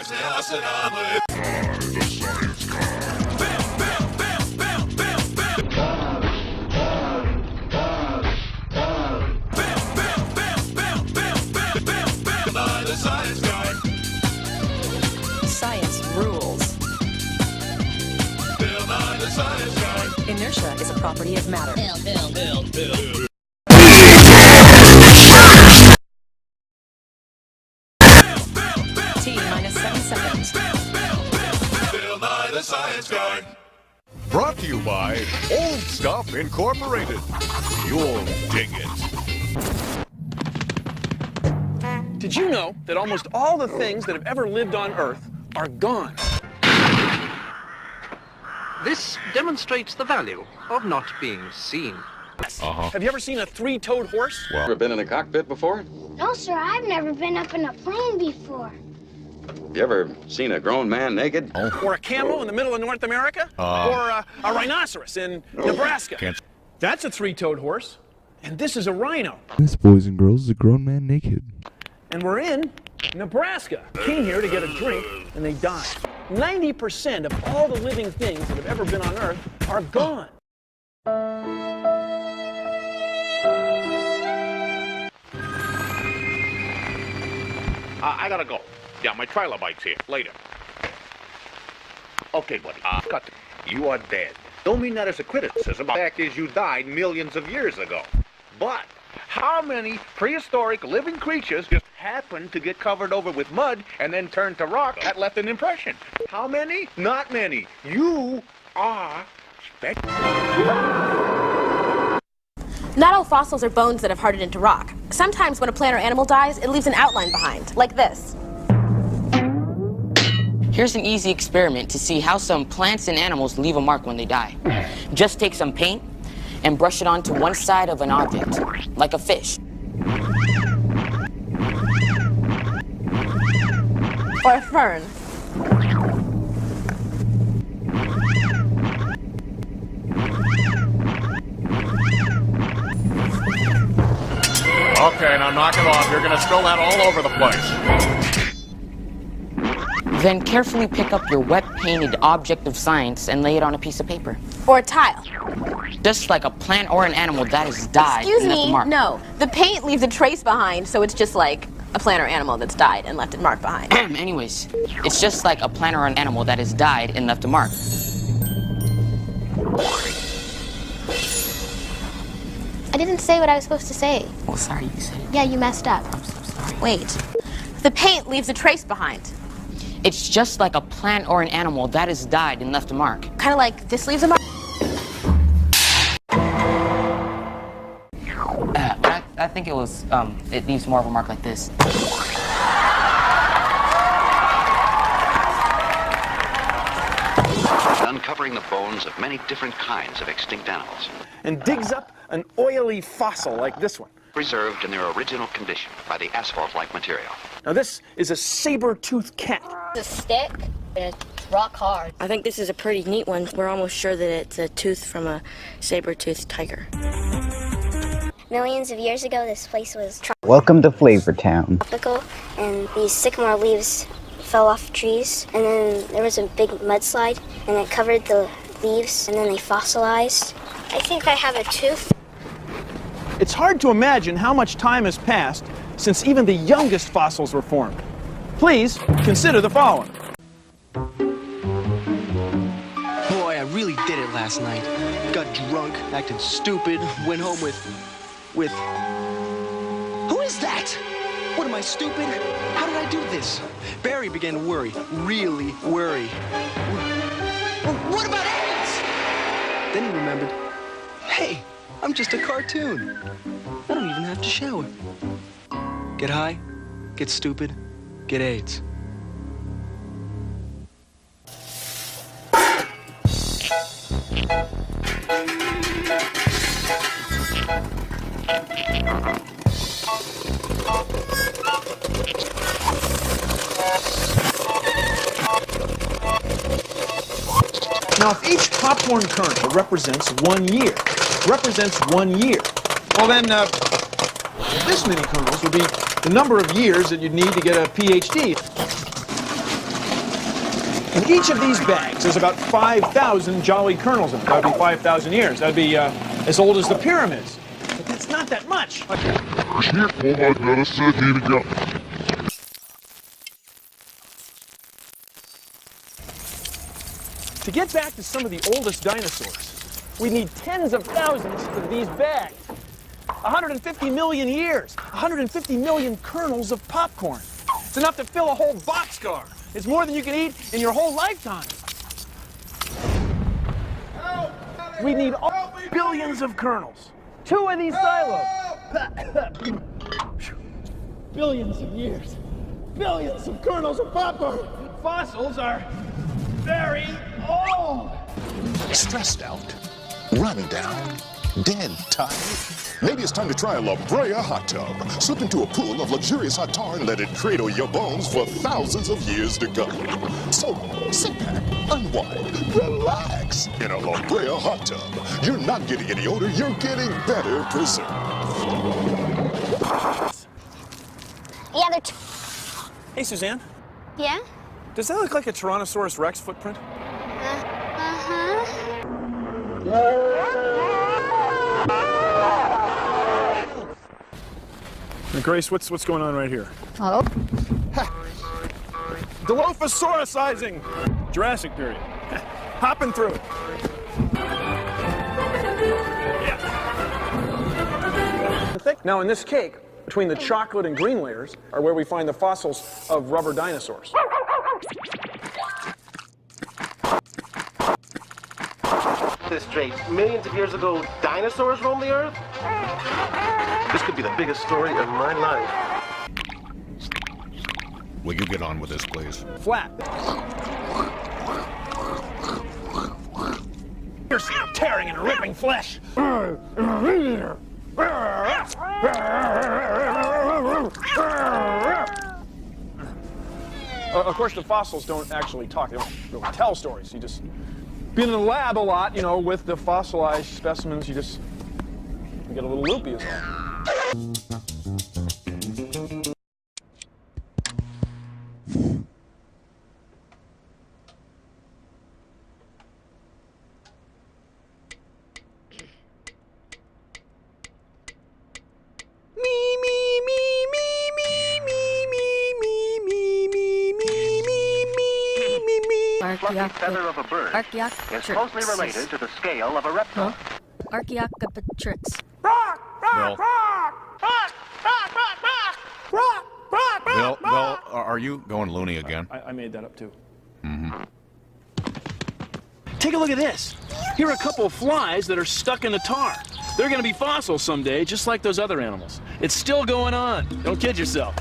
Science rules. Inertia is a property of matter. T-minus 7 seconds. Bill Nye the Science Guy. Brought to you by Old Stuff Incorporated. You'll dig it. Did you know that almost all the things that have ever lived on Earth are gone? This demonstrates the value of not being seen. Have you ever seen a three-toed horse? Ever been in a cockpit before? No, sir, I've never been up in a plane before. You ever seen a grown man naked? Or a camel in the middle of North America? Or a rhinoceros in Nebraska? That's a three-toed horse. And this is a rhino. This, boys and girls, is a grown man naked. And we're in Nebraska. Came here to get a drink, and they died. 90% of all the living things that have ever been on Earth are gone. I gotta go. Yeah, my trilobite's here. Later. Okay, buddy. Cut. You are dead. Don't mean that as a criticism. The fact is you died millions of years ago. But how many prehistoric living creatures just happened to get covered over with mud and then turned to rock that left an impression? How many? Not many. You are Not all fossils are bones that have hardened into rock. Sometimes when a plant or animal dies, it leaves an outline behind, like this. Here's an easy experiment to see how some plants and animals leave a mark when they die. Just take some paint and brush it onto one side of an object, like a fish. Or a fern. Okay, now knock it off. You're gonna spill that all over the place. Then carefully pick up your wet-painted object of science and lay it on a piece of paper. Or a tile. Just like a plant or an animal that has died. Excuse and left a me, mark. no. The paint leaves a trace behind, so it's just like a plant or animal that's died and left a mark behind. Anyways, it's just like a plant or an animal that has died and left a mark. I didn't say what I was supposed to say. Oh, sorry, you said it. Yeah, you messed up. I'm so sorry. Wait. The paint leaves a trace behind. It's just like a plant or an animal that has died and left a mark. Kind of like this leaves a mark. But I think it was, it leaves more of a mark like this. Uncovering the bones of many different kinds of extinct animals. And digs up an oily fossil like this one. Preserved in their original condition by the asphalt-like material. Now this is a saber-toothed cat. It's a stick, and it's rock hard. I think this is a pretty neat one. We're almost sure that it's a tooth from a saber-toothed tiger. Millions of years ago, this place was Welcome to Flavortown. tropical, and these sycamore leaves fell off trees, and then there was a big mudslide, and it covered the leaves, and then they fossilized. I think I have a tooth. It's hard to imagine how much time has passed since even the youngest fossils were formed. Please consider the following. Boy, I really did it last night. Got drunk, acted stupid, went home with... Who is that? What, am I stupid? How did I do this? Barry began to worry, really worry. What about AIDS? Then he remembered, hey, I'm just a cartoon. I don't even have to shower. Get high, get stupid, get AIDS. Now, if each popcorn kernel represents 1 year, well then, this many kernels would be the number of years that you'd need to get a PhD. In each of these bags, there's about 5,000 jolly kernels in it. That would be 5,000 years. That would be as old as the pyramids. But that's not that much. To get back to some of the oldest dinosaurs, we need tens of thousands of these bags. 150 million years, 150 million kernels of popcorn. It's enough to fill a whole boxcar. It's more than you can eat in your whole lifetime. We need billions of kernels. 2 of these silos. Billions of years. Billions of kernels of popcorn. Fossils are very old. Stressed out, run down, dead tired. Maybe it's time to try a La Brea hot tub. Slip into a pool of luxurious hot tar and let it cradle your bones for thousands of years to come. So sit back, unwind, relax in a La Brea hot tub. You're not getting any older, you're getting better preserved. Yeah, they're... Hey, Suzanne. Yeah? Does that look like a Tyrannosaurus Rex footprint? Now, Grace, what's going on right here? Hello? Dilophosaurusizing! Jurassic period. Hopping through it. Yeah. Now, in this cake, between the chocolate and green layers, are where we find the fossils of rubber dinosaurs. This straight. Millions of years ago, dinosaurs roamed the earth? This could be the biggest story of my life. Will you get on with this, please? Flat. Piercing, tearing, and ripping flesh. Of course, the fossils don't actually talk. They don't really tell stories. You just been in the lab a lot, you know, with the fossilized specimens. You get a little loopy as well. Fluffy feather of a bird is closely related to the scale of a reptile. Archaeopteryx. Bill, are you going loony again? I made that up too. Mm-hmm. Take a look at this. Here are a couple of flies that are stuck in the tar. They're going to be fossils someday, just like those other animals. It's still going on. Don't kid yourself.